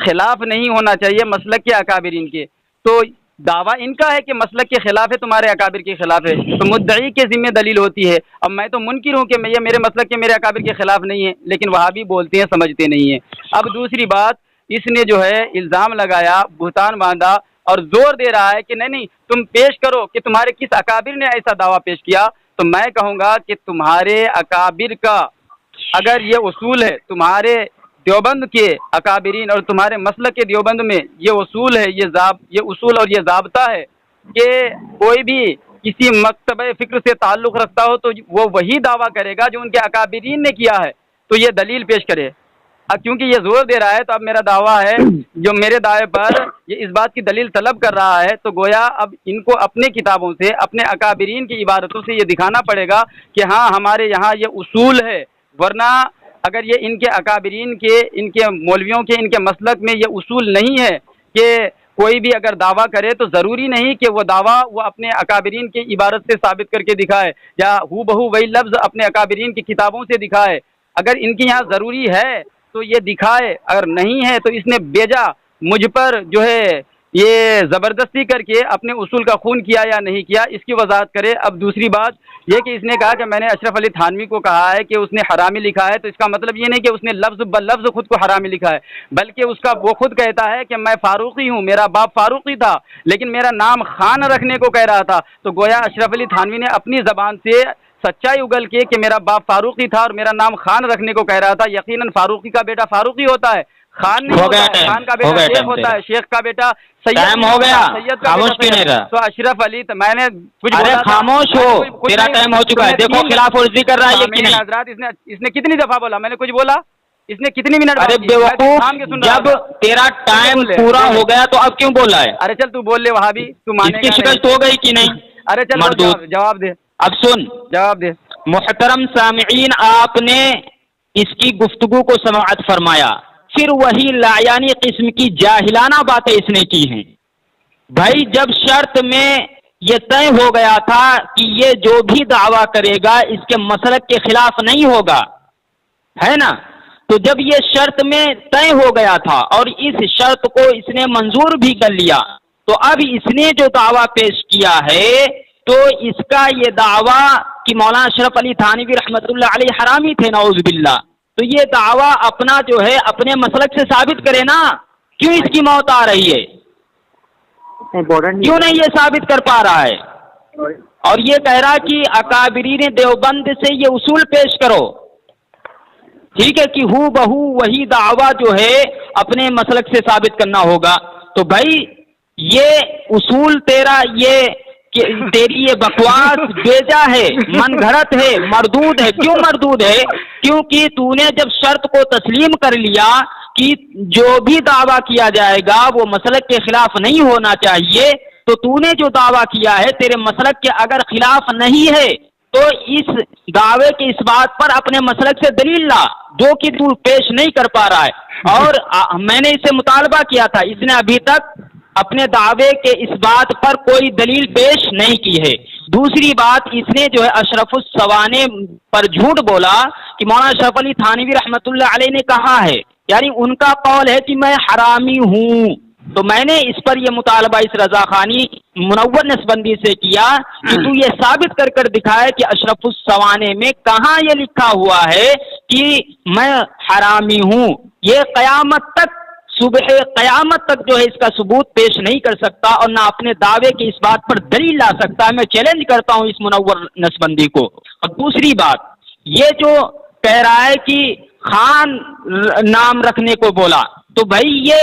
خلاف نہیں ہونا چاہیے مسلک کے اکابرین کے، تو دعویٰ ان کا ہے کہ مسلک کے خلاف ہے، تمہارے اکابر کے خلاف ہے، تو مدعی کے ذمہ دلیل ہوتی ہے۔ اب میں تو منکر ہوں کہ یہ میرے مسلک کے، میرے اکابر کے خلاف نہیں ہے، لیکن وہابی بولتے ہیں سمجھتے نہیں ہیں۔ اب دوسری بات، اس نے جو ہے الزام لگایا، بہتان باندھا اور زور دے رہا ہے کہ نہیں تم پیش کرو کہ تمہارے کس اکابر نے ایسا دعویٰ پیش کیا، تو میں کہوں گا کہ تمہارے اکابر کا اگر یہ اصول ہے، تمہارے دیوبند کے اکابرین اور تمہارے مسلک کے دیوبند میں یہ اصول ہے، یہ اصول اور یہ ضابطہ ہے کہ کوئی بھی کسی مکتبہ فکر سے تعلق رکھتا ہو تو وہ وہی دعویٰ کرے گا جو ان کے اکابرین نے کیا ہے، تو یہ دلیل پیش کرے۔ اب کیونکہ یہ زور دے رہا ہے تو اب میرا دعویٰ ہے، جو میرے دعوے پر یہ اس بات کی دلیل طلب کر رہا ہے، تو گویا اب ان کو اپنے کتابوں سے، اپنے اکابرین کی عبارتوں سے یہ دکھانا پڑے گا کہ ہاں ہمارے یہاں یہ اصول ہے، ورنہ اگر یہ ان کے اکابرین کے، ان کے مولویوں کے، ان کے مسلک میں یہ اصول نہیں ہے کہ کوئی بھی اگر دعویٰ کرے تو ضروری نہیں کہ وہ دعویٰ وہ اپنے اکابرین کی عبارت سے ثابت کر کے دکھائے یا ہو بہو وہی لفظ اپنے اکابرین کی کتابوں سے دکھائے۔ اگر ان کے یہاں ضروری ہے تو یہ دکھائے، اگر نہیں ہے تو اس نے بیجا مجھ پر جو ہے یہ زبردستی کر کے اپنے اصول کا خون کیا یا نہیں کیا، اس کی وضاحت کرے۔ اب دوسری بات یہ کہ اس نے کہا کہ میں نے اشرف علی تھانوی کو کہا ہے کہ اس نے حرامی لکھا ہے، تو اس کا مطلب یہ نہیں کہ اس نے لفظ بلفظ خود کو حرامی لکھا ہے، بلکہ اس کا وہ خود کہتا ہے کہ میں فاروقی ہوں، میرا باپ فاروقی تھا، لیکن میرا نام خان رکھنے کو کہہ رہا تھا۔ تو گویا اشرف علی تھانوی نے اپنی زبان سے سچائی اگل کے کہ میرا باپ فاروقی تھا اور میرا نام خان رکھنے کو کہہ رہا تھا۔ یقیناً فاروقی کا بیٹا فاروقی ہوتا ہے، خان نہیں ہوتا ہے، خان کا بیٹا شیخ ہوتا ہے، شیخ کا بیٹا سید ہو گیا، سید کا بیٹا۔ تو اشرف علی، میں نے کچھ بولا، خاموش ہو، تیرا ٹائم ہو چکا ہے، دیکھو خلاف ورزی کر رہا ہے حضرات۔ اس نے کتنی دفعہ بولا، میں نے کچھ بولا، اس نے کتنی منٹ؟ ارے بیوقوف، جب تیرا ٹائم پورا ہو گیا تو اب کیوں بول رہا ہے؟ ارے چل تو بول لے، وہاں بھی تو مانے کی شکست ہو گئی کہ نہیں؟ ارے چل جواب دے، اب سن، جواب دے۔ محترم سامعین، آپ نے اس کی گفتگو کو سماعت فرمایا، پھر وہی لایانی قسم کی جاہلانہ باتیں اس نے کی ہیں۔ بھائی جب شرط میں یہ طے ہو گیا تھا کہ یہ جو بھی دعویٰ کرے گا اس کے مسلک کے خلاف نہیں ہوگا، ہے نا، تو جب یہ شرط میں طے ہو گیا تھا اور اس شرط کو اس نے منظور بھی کر لیا، تو اب اس نے جو دعویٰ پیش کیا ہے تو اس کا یہ دعویٰ کہ مولانا اشرف علی تھانوی رحمۃ اللہ علیہ حرامی تھے، نعوذ باللہ، تو یہ دعویٰ اپنا جو ہے اپنے مسلک سے ثابت کرے نا، کیوں اس کی موت آ رہی ہے؟ کیوں نہیں یہ ثابت کر پا رہا ہے؟ اور یہ کہہ رہا کہ اکابرین دیوبند سے یہ اصول پیش کرو، ٹھیک ہے، کہ ہو بہو وہی دعویٰ جو ہے اپنے مسلک سے ثابت کرنا ہوگا۔ تو بھائی یہ اصول تیرا، یہ تیری یہ بکواس بیجا ہے، من گھڑت ہے، مردود ہے۔ کیوں مردود ہے؟ کیونکہ تو نے جب شرط کو تسلیم کر لیا کہ جو بھی دعویٰ کیا جائے گا وہ مسلک کے خلاف نہیں ہونا چاہیے، تو نے جو دعویٰ کیا ہے تیرے مسلک کے اگر خلاف نہیں ہے تو اس دعوے کے اس بات پر اپنے مسلک سے دلیل لا، جو کہ تو پیش نہیں کر پا رہا ہے۔ اور میں نے اس سے مطالبہ کیا تھا، اس نے ابھی تک اپنے دعوے کے اس بات پر کوئی دلیل پیش نہیں کی ہے۔ دوسری بات، اس نے جو ہے اشرف السوانے پر جھوٹ بولا کہ مولانا اشرف علی تھانوی رحمۃ اللہ علیہ نے کہا ہے، یعنی ان کا قول ہے کہ میں حرامی ہوں۔ تو میں نے اس پر یہ مطالبہ اس رضا خانی منور نسبندی سے کیا کہ تو یہ ثابت کر کر دکھائے کہ اشرف السوانے میں کہاں یہ لکھا ہوا ہے کہ میں حرامی ہوں۔ یہ قیامت تک، صبح قیامت تک جو ہے اس کا ثبوت پیش نہیں کر سکتا اور نہ اپنے دعوے کی اس بات پر دلیل لا سکتا ہے۔ میں چیلنج کرتا ہوں اس منور نسبندی کو۔ اور دوسری بات، یہ جو کہہ رہا ہے کہ خان نام رکھنے کو بولا، تو بھائی یہ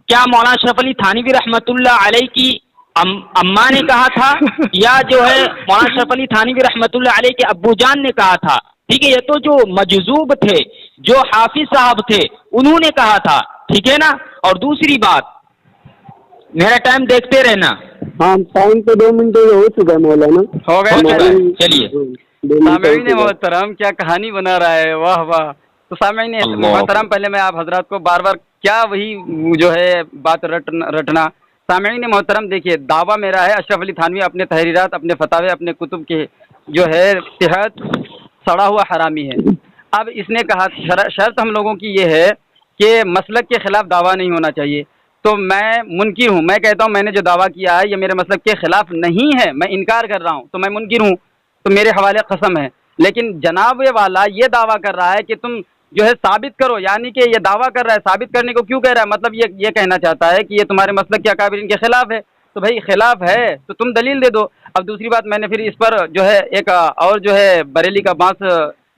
کیا مولانا اشرف علی تھانوی رحمۃ اللہ علیہ کی اماں نے کہا تھا یا جو ہے مولانا اشرف علی تھانوی رحمۃ اللہ علیہ کے ابو جان نے کہا تھا؟ ٹھیک ہے، یہ تو جو مجذوب تھے، جو حافظ صاحب تھے، انہوں نے کہا تھا، ٹھیک ہے نا۔ اور دوسری بات، میرا ٹائم دیکھتے رہنا۔ ہاں، ٹائم تو 2 منٹ ہو چکا ہے مولانا، ہو گیا۔ چلیے سامعین محترم، کیا کہانی بنا رہا ہے، واہ واہ، تو سامعین محترم، پہلے میں آپ حضرات کو بار بار کیا وہی جو ہے بات رٹنا. سامعین محترم دیکھیے، دعویٰ میرا ہے اشرف علی تھانوی اپنے تحریرات، اپنے فتاوے، اپنے کتب کے جو ہے تحت سڑا ہوا حرامی ہے. اب اس نے کہا شرط ہم لوگوں کی یہ ہے کہ مسلک کے خلاف دعویٰ نہیں ہونا چاہیے. تو میں منکر ہوں، میں کہتا ہوں میں نے جو دعویٰ کیا ہے یہ میرے مسلک کے خلاف نہیں ہے، میں انکار کر رہا ہوں، تو میں منکر ہوں، تو میرے حوالے قسم ہے. لیکن جناب والا یہ دعویٰ کر رہا ہے کہ تم جو ہے ثابت کرو، یعنی کہ یہ دعویٰ کر رہا ہے، ثابت کرنے کو کیوں کہہ رہا ہے؟ مطلب یہ کہنا چاہتا ہے کہ یہ تمہارے مسلک کے اکابرین کے خلاف ہے. تو بھائی خلاف ہے تو تم دلیل دے دو. اب دوسری بات، میں نے پھر اس پر جو ہے ایک اور جو ہے بریلی کا بانس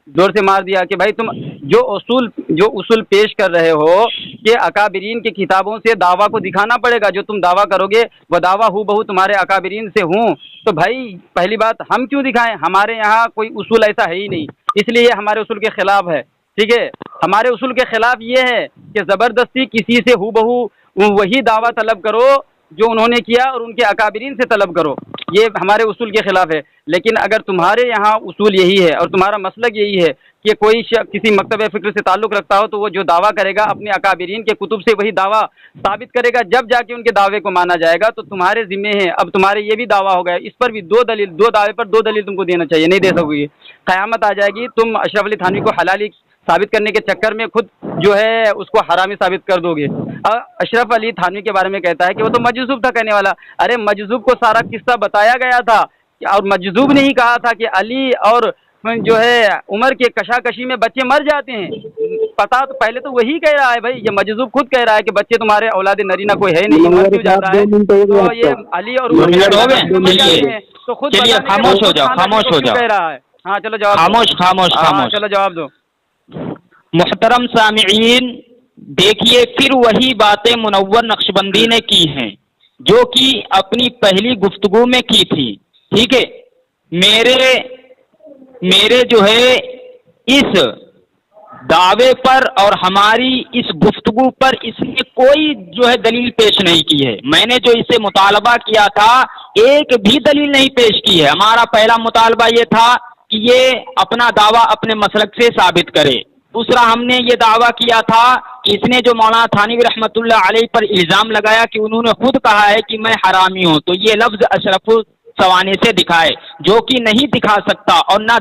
زور سے مار دیا کہ بھائی تم جو اصول پیش کر رہے ہو کہ اکابرین کی کتابوں سے دعویٰ کو دکھانا پڑے گا، جو تم دعویٰ کرو گے وہ دعویٰ ہو بہو تمہارے اکابرین سے ہوں. تو بھائی پہلی بات ہم کیوں دکھائیں؟ ہمارے یہاں کوئی اصول ایسا ہے ہی نہیں، اس لیے یہ ہمارے اصول کے خلاف ہے. ٹھیک ہے، ہمارے اصول کے خلاف یہ ہے کہ زبردستی کسی سے ہو بہو وہی دعویٰ طلب کرو جو انہوں نے کیا اور ان کے اکابرین سے طلب کرو، یہ ہمارے اصول کے خلاف ہے. لیکن اگر تمہارے یہاں اصول یہی ہے اور تمہارا مسلک یہی ہے کہ کوئی کسی مکتب فکر سے تعلق رکھتا ہو تو وہ جو دعویٰ کرے گا اپنے اکابرین کے کتب سے وہی دعویٰ ثابت کرے گا، جب جا کے ان کے دعوے کو مانا جائے گا تو تمہارے ذمے ہیں. اب تمہارے یہ بھی دعویٰ ہو گیا، اس پر بھی دو دعوے پر دو دلیل تم کو دینا چاہیے، نہیں دے سکو گے. قیامت آ جائے گی، تم اشرف علی تھانوی کو حلالی ثابت کرنے کے چکر میں خود جو ہے اس کو حرامی ثابت کر دو گے. اشرف علی تھانوی کے بارے میں کہتا ہے کہ وہ تو مجذوب تھا کہنے والا. ارے مجذوب کو سارا قصہ بتایا گیا تھا اور مجذوب نے ہی کہا تھا کہ علی اور جو ہے عمر کے کشاکشی میں بچے مر جاتے ہیں. پتا تو پہلے تو وہی کہہ رہا ہے بھائی، یہ مجذوب خود کہہ رہا ہے کہ بچے تمہارے اولاد نرینہ کوئی ہے نہیں، مر کیوں جاتا ہے. تو یہ علی اور عمر تو خود خاموش ہو جاؤ کہہ رہا ہے. ہاں چلو جواب، خاموش چلو جواب دو. محترم سامعین، دیکھیے پھر وہی باتیں منور نقشبندی نے کی ہیں جو کہ اپنی پہلی گفتگو میں کی تھی. ٹھیک ہے، میرے جو ہے اس دعوے پر اور ہماری اس گفتگو پر اس نے کوئی جو ہے دلیل پیش نہیں کی ہے. میں نے جو اسے مطالبہ کیا تھا ایک بھی دلیل نہیں پیش کی ہے. ہمارا پہلا مطالبہ یہ تھا کہ یہ اپنا دعویٰ اپنے مسلک سے ثابت کرے. دوسرا ہم نے یہ دعویٰ کیا تھا کہ اس نے جو مولانا تھانوی رحمۃ اللہ علیہ پر الزام لگایا کہ انہوں نے خود کہا ہے کہ میں حرامی ہوں، تو یہ لفظ اشرف سوانے سے دکھائے، جو کہ نہیں دکھا سکتا اور نہ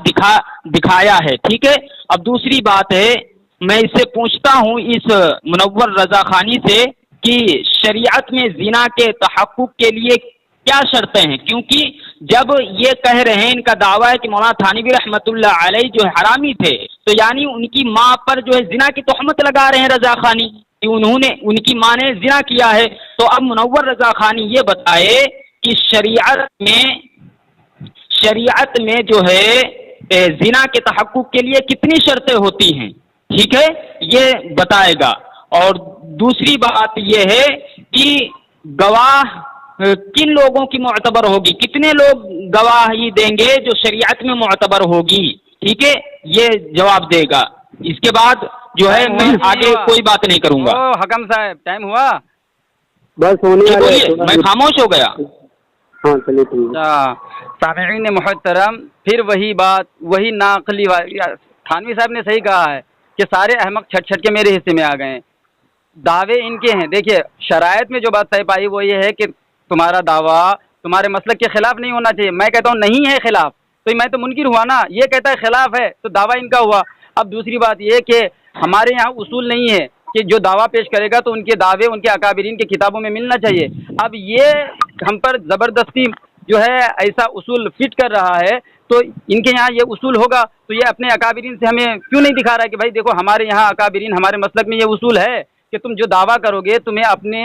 دکھایا ہے. ٹھیک ہے، اب دوسری بات ہے، میں اس سے پوچھتا ہوں اس منور رضا خانی سے کہ شریعت میں زنا کے تحقق کے لیے کیا شرطیں ہیں؟ کیونکہ جب یہ کہہ رہے ہیں، ان کا دعویٰ ہے کہ مولانا تھانوی رحمۃ اللہ علیہ جو حرامی تھے، تو یعنی ان کی ماں پر جو ہے زنا کی تہمت لگا رہے ہیں رضا خانی کہ ان کی ماں نے زنا کیا ہے. تو اب منور رضا خانی یہ بتائے کہ شریعت میں جو ہے زنا کے تحقق کے لیے کتنی شرطیں ہوتی ہیں. ٹھیک ہے، یہ بتائے گا. اور دوسری بات یہ ہے کہ گواہ کن لوگوں کی معتبر ہوگی، کتنے لوگ گواہی دیں گے جو شریعت میں معتبر ہوگی. ٹھیک ہے، یہ جواب دے گا. اس کے بعد جو ہے میں آگے کوئی بات نہیں کروں گا. حکم صاحب ٹائم ہوا، بس ہونے والے، میں خاموش ہو گیا. ہاں چلیے. سامعین محترم، پھر وہی بات، وہی ناقلی تھانوی صاحب نے صحیح کہا ہے کہ سارے احمق چھٹ کے میرے حصے میں آ گئے ہیں. دعوے ان کے ہیں. دیکھیے شرائط میں جو بات طے پائی وہ یہ ہے کہ تمہارا دعویٰ تمہارے مسلک کے خلاف نہیں ہونا چاہیے. میں کہتا ہوں نہیں ہے خلاف، تو میں تو منکر ہوا نا. یہ کہتا ہے خلاف ہے تو دعویٰ ان کا ہوا. اب دوسری بات یہ کہ ہمارے یہاں اصول نہیں ہے کہ جو دعویٰ پیش کرے گا تو ان کے دعوے ان کے اکابرین کی کتابوں میں ملنا چاہیے. اب یہ ہم پر زبردستی جو ہے ایسا اصول فٹ کر رہا ہے، تو ان کے یہاں یہ اصول ہوگا تو یہ اپنے اکابرین سے ہمیں کیوں نہیں دکھا رہا ہے کہ بھائی دیکھو ہمارے یہاں اکابرین، ہمارے مسلک میں یہ اصول ہے کہ تم جو دعویٰ کرو گے تمہیں اپنے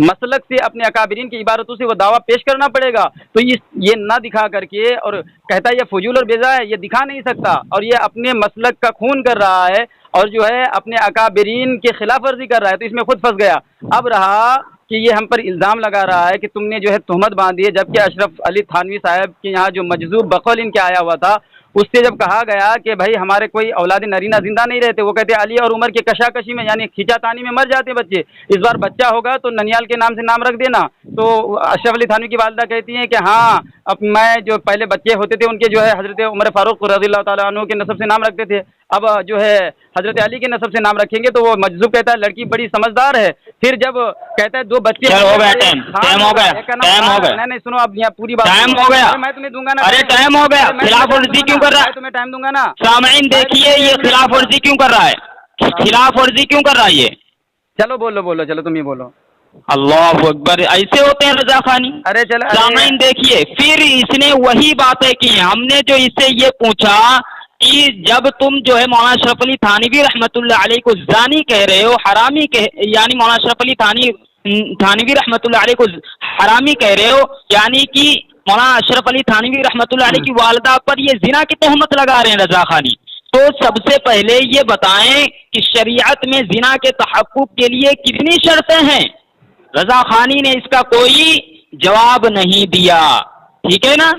مسلک سے، اپنے اکابرین کی عبارتوں سے وہ دعویٰ پیش کرنا پڑے گا. تو یہ نہ دکھا کر کے اور کہتا ہے یہ فضول اور بیضا ہے، یہ دکھا نہیں سکتا اور یہ اپنے مسلک کا خون کر رہا ہے اور جو ہے اپنے اکابرین کے خلاف ورزی کر رہا ہے. تو اس میں خود پھنس گیا. اب رہا کہ یہ ہم پر الزام لگا رہا ہے کہ تم نے جو ہے تہمت باندھی ہے، جبکہ اشرف علی تھانوی صاحب کے یہاں جو مجذوب بقول ان کے آیا ہوا تھا، اس سے جب کہا گیا کہ بھائی ہمارے کوئی اولاد نرینہ زندہ نہیں رہتے، وہ کہتے علی اور عمر کے کشاکشی میں یعنی کھینچا تانی میں مر جاتے بچے، اس بار بچہ ہوگا تو ننیال کے نام سے نام رکھ دینا. تو اشرف علی تھانوی کی والدہ کہتی ہیں کہ ہاں، اب میں جو پہلے بچے ہوتے تھے ان کے جو ہے حضرت عمر فاروق رضی اللہ تعالیٰ عنہ کے نسب سے نام رکھتے تھے، اب جو ہے حضرت علی کے نسب سے نام رکھیں گے تو وہ مجذوب کہتا ہے لڑکی بڑی سمجھدار ہے. پھر جب کہتا ہے 2 بچے ہو گیا ٹائم ہو گیا نہیں سنو اب یہاں پوری بات ٹائم ہو گیا. میں تمہیں دوں گا نا. ارے ٹائم ہو گیا. خلاف ورزی کیوں کر رہا ہے؟ تمہیں ٹائم دوں گا نا. سامعین دیکھیے یہ خلاف ورزی کیوں کر رہا ہے؟ خلاف ورزی کیوں کر رہا ہے یہ؟ چلو بولو چلو تم ہی بولو. اللہ اکبر، ایسے ہوتے ہیں رضا خانی. ارے چل سامعین دیکھیے پھر اس نے وہی باتیں کی. ہم نے جو اس سے یہ پوچھا کہ جب تم جو ہے مولانا اشرف علی تھانوی رحمۃ اللہ علیہ کو زانی کہہ رہے ہو، حرامی یعنی مولانا اشرف علی تھانوی رحمۃ اللہ علیہ کو حرامی کہہ رہے ہو، یعنی کہ مولانا اشرف علی تھانوی رحمۃ اللہ علیہ کی والدہ پر یہ زنا کی تہمت لگا رہے ہیں رضا خانی. تو سب سے پہلے یہ بتائیں کہ شریعت میں زنا کے تحقق کے لیے کتنی شرطیں ہیں؟ رضا خانی نے اس کا کوئی جواب نہیں دیا. ٹھیک ہے نا.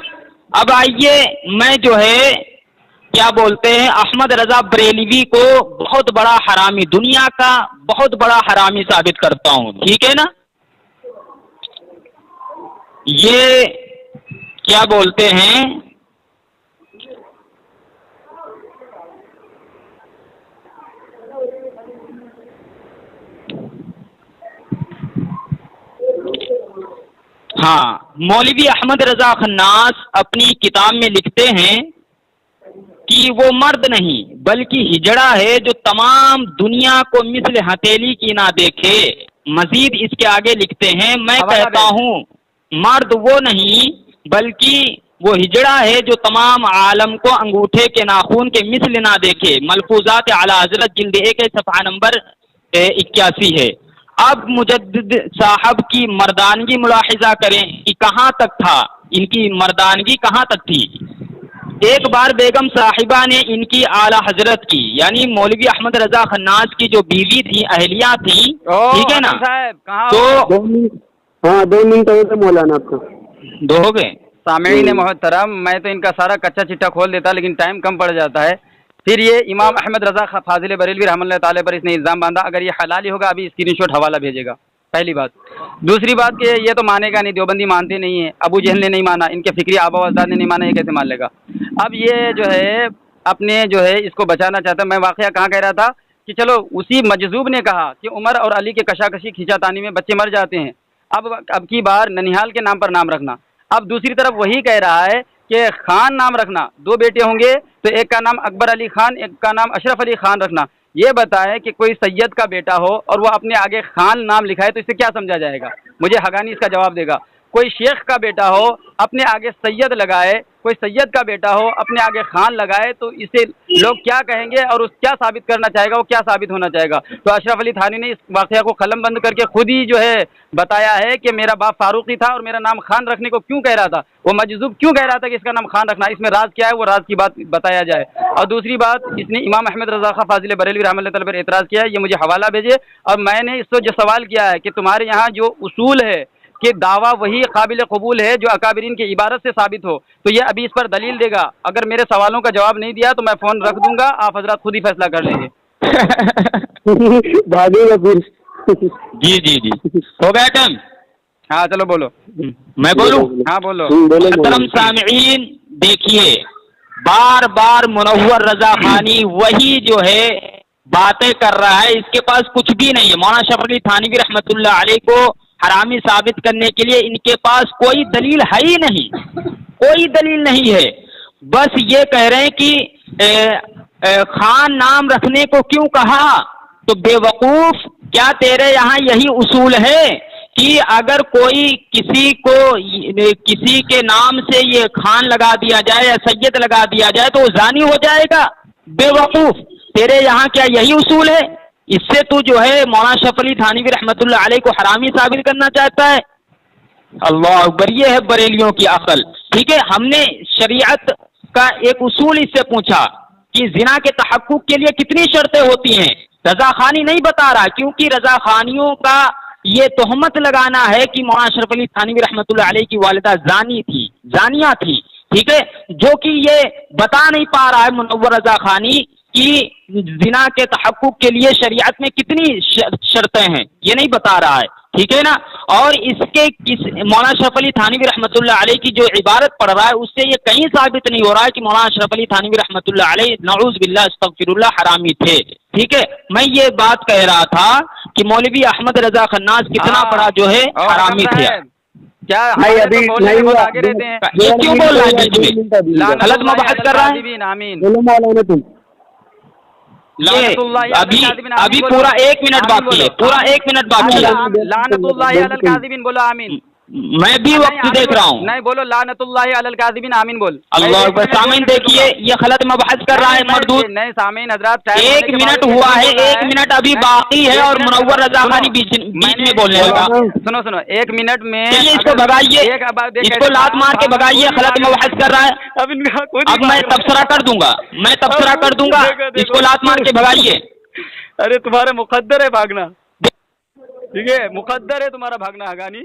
اب آئیے میں جو ہے کیا بولتے ہیں احمد رضا بریلوی کو بہت بڑا حرامی، دنیا کا بہت بڑا حرامی ثابت کرتا ہوں. ٹھیک ہے نا. یہ کیا بولتے ہیں ہاں مولوی احمد رضا خناس اپنی کتاب میں لکھتے ہیں کہ وہ مرد نہیں بلکہ ہجڑا ہے جو تمام دنیا کو مثل ہتھیلی کی نہ دیکھے. مزید اس کے آگے لکھتے ہیں میں کہتا ہوں مرد وہ نہیں بلکہ وہ ہجڑا ہے جو تمام عالم کو انگوٹھے کے ناخون کے مثل نہ دیکھے. ملفوظات اعلی حضرت جلد 1 صفحہ نمبر 81 ہے. اب مجدد صاحب کی مردانگی ملاحظہ کریں کہ کہاں تک تھا، ان کی مردانگی کہاں تک تھی. ایک بار بیگم صاحبہ نے ان کی اعلی حضرت کی یعنی مولوی احمد رضا خناس کی جو بیوی تھی اہلیہ تھی، ٹھیک ہے نا، تو 2 منٹ ہو گئے مولانا آپ کا. 2 ہو گئے. سامعین محترم میں تو ان کا سارا کچا چٹا کھول دیتا لیکن ٹائم کم پڑ جاتا ہے. پھر یہ امام احمد رضا فاضل بریلوی رحمۃ اللہ تعالی پر اس نے الزام باندھا. اگر یہ حلالی ہوگا ابھی اسکرین شاٹ حوالہ بھیجے گا. پہلی بات. دوسری بات کہ یہ تو مانے گا نہیں، دیوبندی مانتے نہیں ہیں، ابو جہل نے نہیں مانا، ان کے فکری آبا و اجداد نے نہیں مانا، یہ کیسے مان لے گا. اب یہ جو ہے اپنے جو ہے اس کو بچانا چاہتا ہے. میں واقعہ کہاں کہہ رہا تھا کہ چلو اسی مجذوب نے کہا کہ عمر اور علی کے کشاکشی کھینچا تانی میں بچے مر جاتے ہیں، اب کی بار ننیحال کے نام پر نام رکھنا. اب دوسری طرف وہی کہہ رہا ہے کہ خان نام رکھنا، 2 بیٹے ہوں گے تو ایک کا نام اکبر علی خان ایک کا نام اشرف علی خان رکھنا. یہ بتائے کہ کوئی سید کا بیٹا ہو اور وہ اپنے آگے خان نام لکھائے تو اسے کیا سمجھا جائے گا؟ مجھے حقانی اس کا جواب دے گا. کوئی شیخ کا بیٹا ہو اپنے آگے سید لگائے، کوئی سید کا بیٹا ہو اپنے آگے خان لگائے تو اسے لوگ کیا کہیں گے اور اس کیا ثابت کرنا چاہے گا، وہ کیا ثابت ہونا چاہے گا؟ تو اشرف علی تھانوی نے اس واقعہ کو قلم بند کر کے خود ہی جو ہے بتایا ہے کہ میرا باپ فاروقی تھا اور میرا نام خان رکھنے کو کیوں کہہ رہا تھا، وہ مجذوب کیوں کہہ رہا تھا کہ اس کا نام خان رکھنا. اس میں راز کیا ہے وہ راز کی بات بتایا جائے. اور دوسری بات اس نے امام احمد رضا خان فاضل بریلوی رحمۃ اللہ تعالی پر اعتراض کیا ہے، یہ مجھے حوالہ بھیجے. اور میں نے اس سے جو سوال کیا ہے کہ تمہارے یہاں جو اصول ہے کہ دعویٰ وہی قابل قبول ہے جو اکابرین کی عبارت سے ثابت ہو، تو یہ ابھی اس پر دلیل دے گا. اگر میرے سوالوں کا جواب نہیں دیا تو میں فون رکھ دوں گا، آپ حضرات خود ہی فیصلہ کر لیں گے. بھاگے گا پھر. جی ہو گیا ٹائم. ہاں چلو بولو. میں بولوں؟ ہاں بولو. محترم سامعین دیکھیے بار بار منور رضا خانی وہی جو ہے باتیں کر رہا ہے، اس کے پاس کچھ بھی نہیں ہے. مولانا اشرف علی تھانوی رحمۃ اللہ علیہ کو حرامی ثابت کرنے کے لیے ان کے پاس کوئی دلیل ہے ہی نہیں، کوئی دلیل نہیں ہے. بس یہ کہہ رہے ہیں کہ خان نام رکھنے کو کیوں کہا. تو بے وقوف کیا تیرے یہاں یہی اصول ہے کہ اگر کوئی کسی کے نام سے یہ خان لگا دیا جائے یا سید لگا دیا جائے تو وہ زانی ہو جائے گا؟ بے وقوف تیرے یہاں کیا یہی اصول ہے؟ اس سے تو جو ہے مولانا اشرف علی تھانوی رحمۃ اللہ علیہ کو حرامی ثابت کرنا چاہتا ہے. اللہ اکبر، یہ ہے بریلیوں کی عقل. ٹھیک ہے، ہم نے شریعت کا ایک اصول اس سے پوچھا کہ زنا کے تحقق کے لیے کتنی شرطیں ہوتی ہیں. رضا خانی نہیں بتا رہا کیونکہ رضا خانیوں کا یہ تہمت لگانا ہے کہ مولانا اشرف علی تھانوی رحمۃ اللہ علیہ کی والدہ زانی تھی، زانیہ تھی. ٹھیک ہے، جو کہ یہ بتا نہیں پا رہا ہے منور رضا خانی کہ زنا کے تحقق کے لیے شریعت میں کتنی شرطیں ہیں، یہ نہیں بتا رہا ہے. ٹھیک ہے نا. اور اس کے مولانا اشرف علی تھانوی رحمۃ اللہ علیہ کی جو عبارت پڑھ رہا ہے اس سے یہ کہیں ثابت نہیں ہو رہا ہے کہ مولانا اشرف علی تھانوی رحمۃ اللہ علیہ نعوذ باللہ استغفر اللہ حرامی تھے. ٹھیک ہے, میں یہ بات کہہ رہا تھا کہ مولوی احمد رضا خناس کتنا بڑا جو ہے حرامی تھے. کیا ابھی نہیں ہوا, آگے رہتے ہیں, یہ کیوں بول رہا ہے بیچ میں غلط مباحث کر رہا ہے؟ آمین. بولو مولانا تم. ابھی پورا 1 منٹ باقی ہے, پورا 1 منٹ باقی ہے. لعنت اللہ علی الکاذبین بولو آمین. میں بھی وقت دیکھ رہا ہوں. نہیں بولو لعنت اللہ علی الکاذبین آمین بول. اللہ اکبر. سامعین دیکھیے یہ غلط مباحث کر رہا ہے مردود. نہیں سامعین حضرات 1 منٹ ہوا ہے, 1 منٹ ابھی باقی ہے اور منور رضا خانی بیچ میں بولنے لگا. سنو 1 منٹ میں چلیے اس کو بھگائیے, اس کو لات مار کے بھگائیے, غلط مباحث کر رہا ہے. اب میں تبصرہ کر دوں گا, میں تبصرہ کر دوں گا, اس کو لات مار کے بھگائیے. ارے تمہارا مقدر ہے بھاگنا, ٹھیک ہے, مقدر ہے تمہارا بھاگنا حقانی.